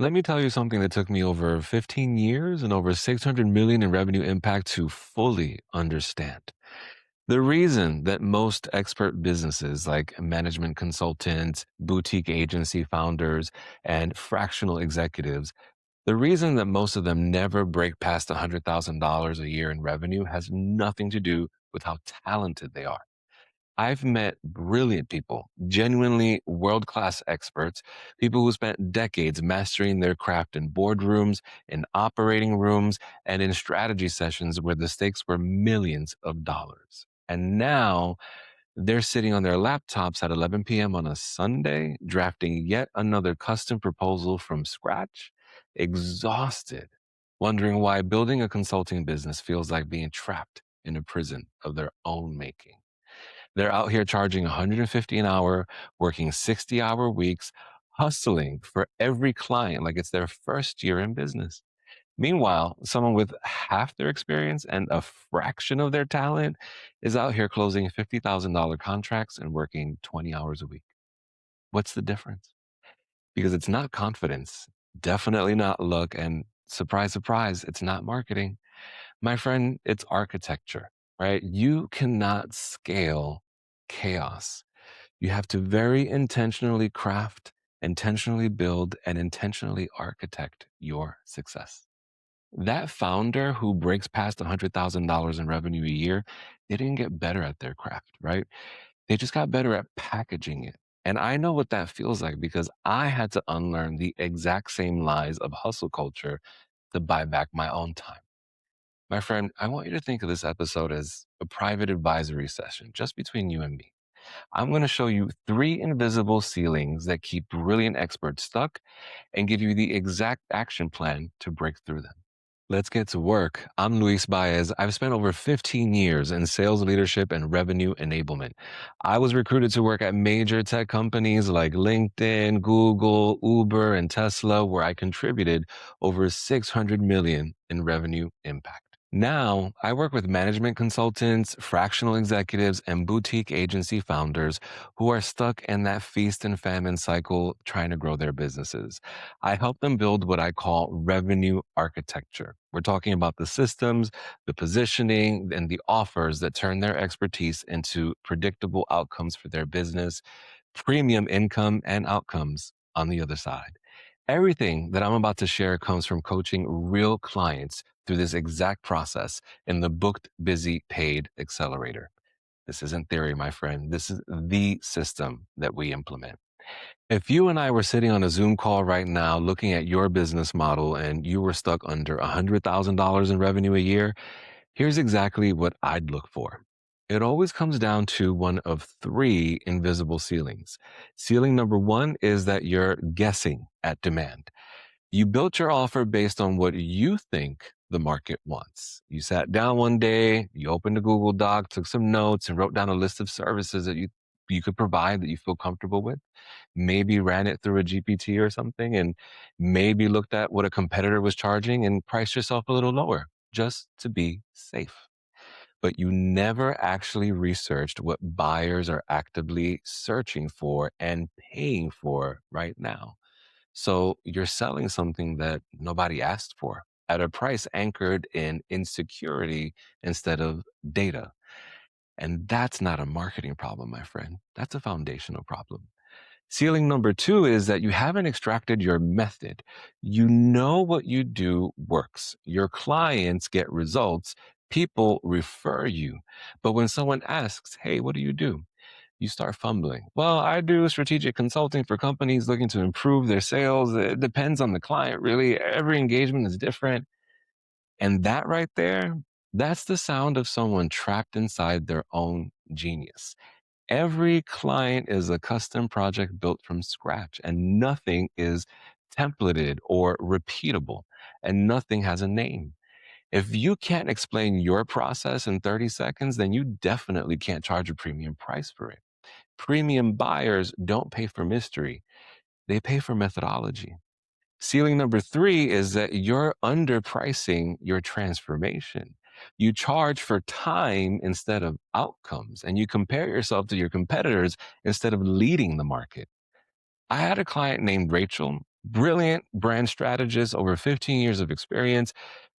Let me tell you something that took me over 15 years and over 600 million in revenue impact to fully understand. The reason that most expert businesses like management consultants, boutique agency founders, and fractional executives, the reason that most of them never break past $100,000 a year in revenue has nothing to do with how talented they are. I've met brilliant people, genuinely world class experts, people who spent decades mastering their craft in boardrooms, in operating rooms, and in strategy sessions where the stakes were millions of dollars. And now they're sitting on their laptops at 11 p.m. on a Sunday, drafting yet another custom proposal from scratch, exhausted, wondering why building a consulting business feels like being trapped in a prison of their own making. They're out here charging 150 an hour, working 60-hour weeks, hustling for every client like it's their first year in business. Meanwhile, someone with half their experience and a fraction of their talent is out here closing $50,000 contracts and working 20 hours a week. What's the difference? Because it's not confidence, definitely not luck, and surprise, surprise, it's not marketing. My friend, it's architecture, right? You cannot scale chaos. You have to very intentionally craft, intentionally build, and intentionally architect your success. That founder who breaks past $100,000 in revenue a year, they didn't get better at their craft, right? They just got better at packaging it. And I know what that feels like because I had to unlearn the exact same lies of hustle culture to buy back my own time. My friend, I want you to think of this episode as a private advisory session just between you and me. I'm going to show you three invisible ceilings that keep brilliant experts stuck and give you the exact action plan to break through them. Let's get to work. I'm Luis Baez. I've spent over 15 years in sales leadership and revenue enablement. I was recruited to work at major tech companies like LinkedIn, Google, Uber, and Tesla, where I contributed over 600 million in revenue impact. Now, I work with management consultants, fractional executives, and boutique agency founders who are stuck in that feast and famine cycle trying to grow their businesses. I help them build what I call revenue architecture. We're talking about the systems, the positioning, and the offers that turn their expertise into predictable outcomes for their business, premium income, and outcomes on the other side. Everything that I'm about to share comes from coaching real clients through this exact process in the Booked Busy Paid Accelerator. This isn't theory, my friend. This is the system that we implement. If you and I were sitting on a Zoom call right now looking at your business model and you were stuck under $100,000 in revenue a year, here's exactly what I'd look for. It always comes down to one of three invisible ceilings. Ceiling number one is that you're guessing at demand. You built your offer based on what you think the market wants. You sat down one day, you opened a Google Doc, took some notes, and wrote down a list of services that you could provide that you feel comfortable with. Maybe ran it through a GPT or something, and maybe looked at what a competitor was charging and priced yourself a little lower just to be safe. But you never actually researched what buyers are actively searching for and paying for right now. So you're selling something that nobody asked for at a price anchored in insecurity instead of data. And that's not a marketing problem, my friend. That's a foundational problem. Ceiling number two is that you haven't extracted your method. You know what you do works. Your clients get results. People refer you. But when someone asks, hey, what do? You start fumbling. Well, I do strategic consulting for companies looking to improve their sales. It depends on the client, really. Every engagement is different. And that right there, that's the sound of someone trapped inside their own genius. Every client is a custom project built from scratch, and nothing is templated or repeatable, and nothing has a name. If you can't explain your process in 30 seconds, then you definitely can't charge a premium price for it. Premium buyers don't pay for mystery, they pay for methodology. Ceiling number three is that you're underpricing your transformation. You charge for time instead of outcomes, and you compare yourself to your competitors instead of leading the market. I had a client named Rachel. Brilliant brand strategist, over 15 years of experience.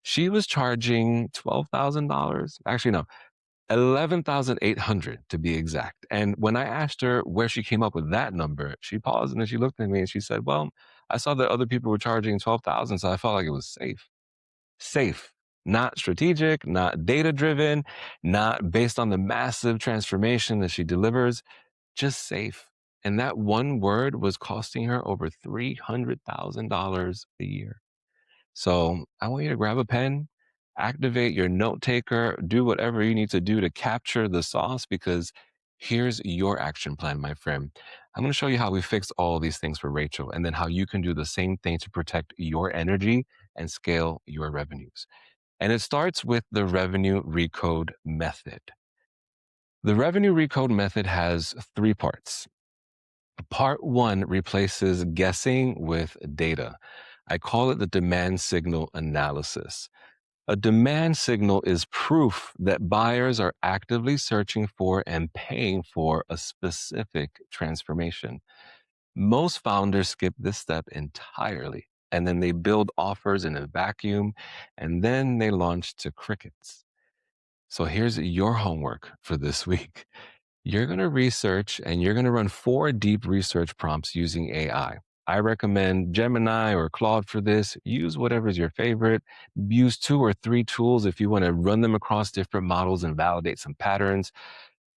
She was charging $12,000. Actually, no, 11,800 to be exact. And when I asked her where she came up with that number, she paused and then she looked at me and she said, "Well, I saw that other people were charging 12,000, so I felt like it was safe." Safe, not strategic, not data driven, not based on the massive transformation that she delivers, just safe. And that one word was costing her over $300,000 a year. So I want you to grab a pen, activate your note taker, do whatever you need to do to capture the sauce, because here's your action plan, my friend. I'm going to show you how we fix all these things for Rachel and then how you can do the same thing to protect your energy and scale your revenues. And it starts with the Revenue Recode Method. The Revenue Recode Method has three parts. Part one replaces guessing with data. I call it the demand signal analysis. A demand signal is proof that buyers are actively searching for and paying for a specific transformation. Most founders skip this step entirely, and then they build offers in a vacuum, and then they launch to crickets. So here's your homework for this week. You're going to research and you're going to run 4 deep research prompts using AI. I recommend Gemini or Claude for this. Use whatever's your favorite. Use 2 or 3 tools if you want to run them across different models and validate some patterns.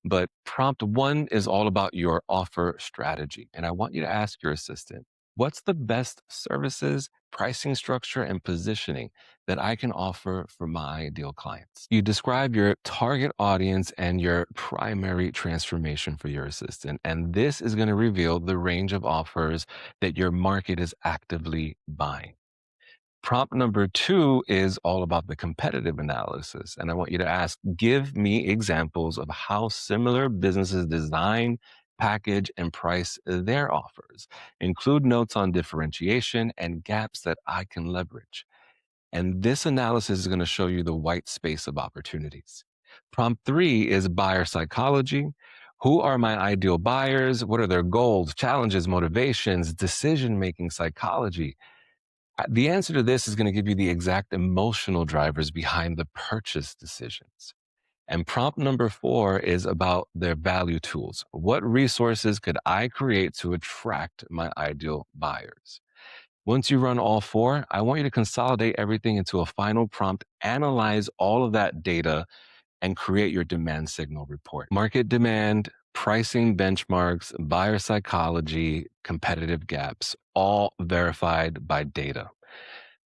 But prompt 1 is all about your offer strategy. And I want you to ask your assistant, what's the best services, pricing structure, and positioning that I can offer for my ideal clients? You describe your target audience and your primary transformation for your assistant. And this is going to reveal the range of offers that your market is actively buying. Prompt number 2 is all about the competitive analysis. And I want you to ask, give me examples of how similar businesses design, package, and price their offers. Include notes on differentiation and gaps that I can leverage. And this analysis is going to show you the white space of opportunities. Prompt 3 is buyer psychology. Who are my ideal buyers? What are their goals, challenges, motivations, decision making psychology? The answer to this is going to give you the exact emotional drivers behind the purchase decisions. And prompt number 4 is about their value tools. What resources could I create to attract my ideal buyers? Once you run all 4, I want you to consolidate everything into a final prompt, analyze all of that data, and create your demand signal report. Market demand, pricing benchmarks, buyer psychology, competitive gaps, all verified by data.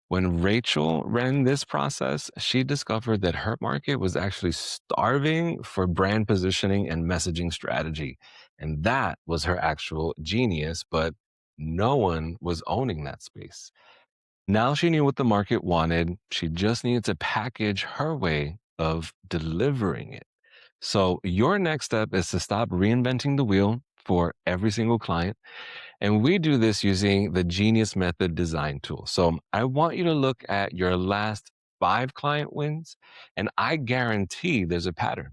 When Rachel ran this process, she discovered that her market was actually starving for brand positioning and messaging strategy. And that was her actual genius, but no one was owning that space. Now she knew what the market wanted. She just needed to package her way of delivering it. So your next step is to stop reinventing the wheel for every single client. And we do this using the Genius Method design tool. So I want you to look at your last 5 client wins, and I guarantee there's a pattern.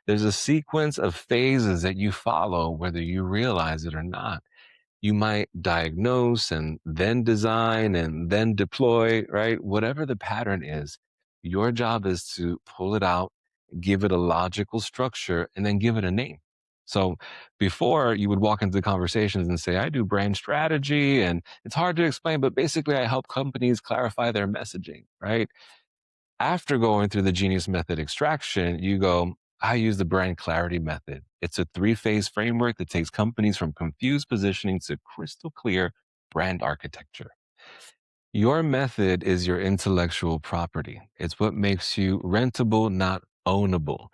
There's a sequence of phases that you follow, whether you realize it or not. You might diagnose and then design and then deploy, right? Whatever the pattern is, your job is to pull it out, give it a logical structure, and then give it a name. So before you would walk into conversations and say, I do brand strategy and it's hard to explain, but basically I help companies clarify their messaging, right? After going through the Genius Method extraction, you go, I use the brand clarity method. It's a 3-phase framework that takes companies from confused positioning to crystal clear brand architecture. Your method is your intellectual property. It's what makes you rentable, not ownable.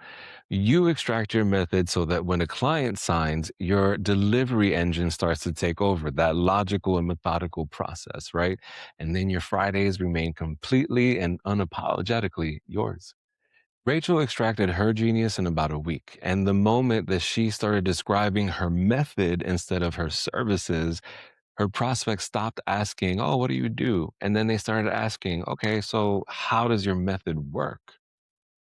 You extract your method so that when a client signs, your delivery engine starts to take over that logical and methodical process, right? And then your Fridays remain completely and unapologetically yours. Rachel extracted her genius in about a week. And the moment that she started describing her method instead of her services, her prospects stopped asking, oh, what do you do? And then they started asking, okay, so how does your method work?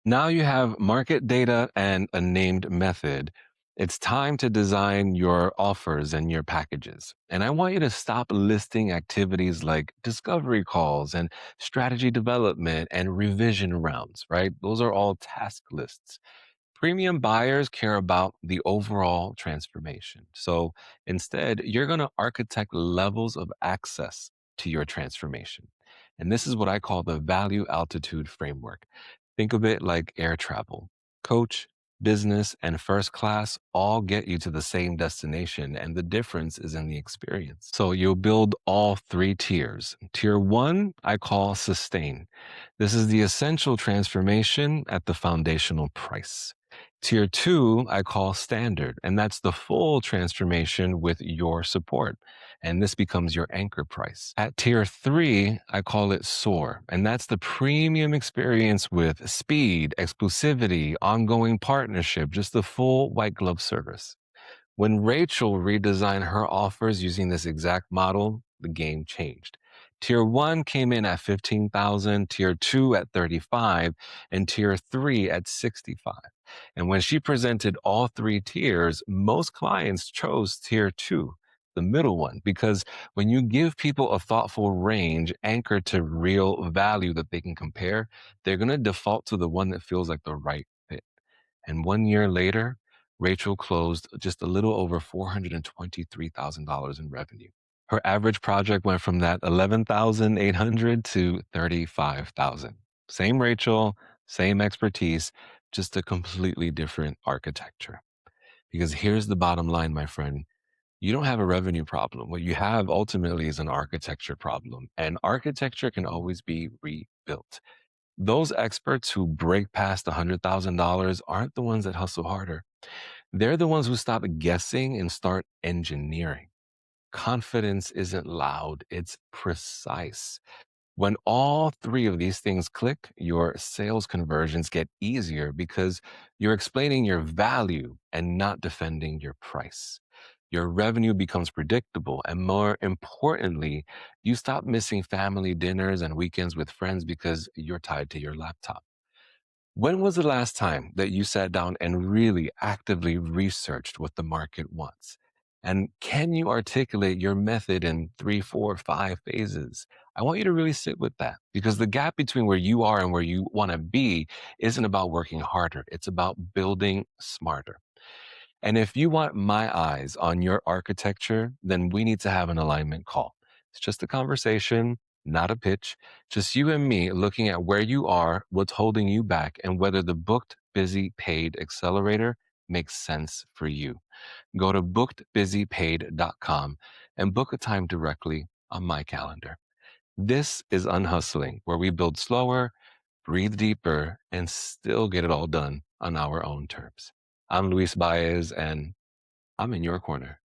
Now you have market data and a named method. It's time to design your offers and your packages. And I want you to stop listing activities like discovery calls and strategy development and revision rounds, right? Those are all task lists. Premium buyers care about the overall transformation. So instead, you're going to architect levels of access to your transformation. And this is what I call the value altitude framework. Think of it like air travel. Coach, business, and first class all get you to the same destination, and the difference is in the experience. So you'll build all three tiers. Tier one, I call sustain. This is the essential transformation at the foundational price. Tier two, I call standard, and that's the full transformation with your support. And this becomes your anchor price. At tier three, I call it soar, and that's the premium experience with speed, exclusivity, ongoing partnership, just the full white glove service. When Rachel redesigned her offers using this exact model, the game changed. Tier 1 came in at 15,000, tier 2 at 35, and tier 3 at 65. And when she presented all three tiers, most clients chose tier 2, the middle one, because when you give people a thoughtful range anchored to real value that they can compare, they're going to default to the one that feels like the right fit. And 1 year later, Rachel closed just a little over $423,000 in revenue. Her average project went from that 11,800 to 35,000. Same Rachel, same expertise, just a completely different architecture. Because here's the bottom line, my friend. You don't have a revenue problem. What you have ultimately is an architecture problem, and architecture can always be rebuilt. Those experts who break past $100,000 aren't the ones that hustle harder. They're the ones who stop guessing and start engineering. Confidence isn't loud, it's precise. When all three of these things click, your sales conversions get easier because you're explaining your value and not defending your price. Your revenue becomes predictable. And more importantly, you stop missing family dinners and weekends with friends because you're tied to your laptop. When was the last time that you sat down and really actively researched what the market wants? And can you articulate your method in three, four, five phases? I want you to really sit with that because the gap between where you are and where you want to be isn't about working harder. It's about building smarter. And if you want my eyes on your architecture, then we need to have an alignment call. It's just a conversation, not a pitch, just you and me looking at where you are, what's holding you back, and whether the booked, busy, paid accelerator makes sense for you. Go to bookedbusypaid.com and book a time directly on my calendar. This is Unhustling, where we build slower, breathe deeper, and still get it all done on our own terms. I'm Luis Baez, and I'm in your corner.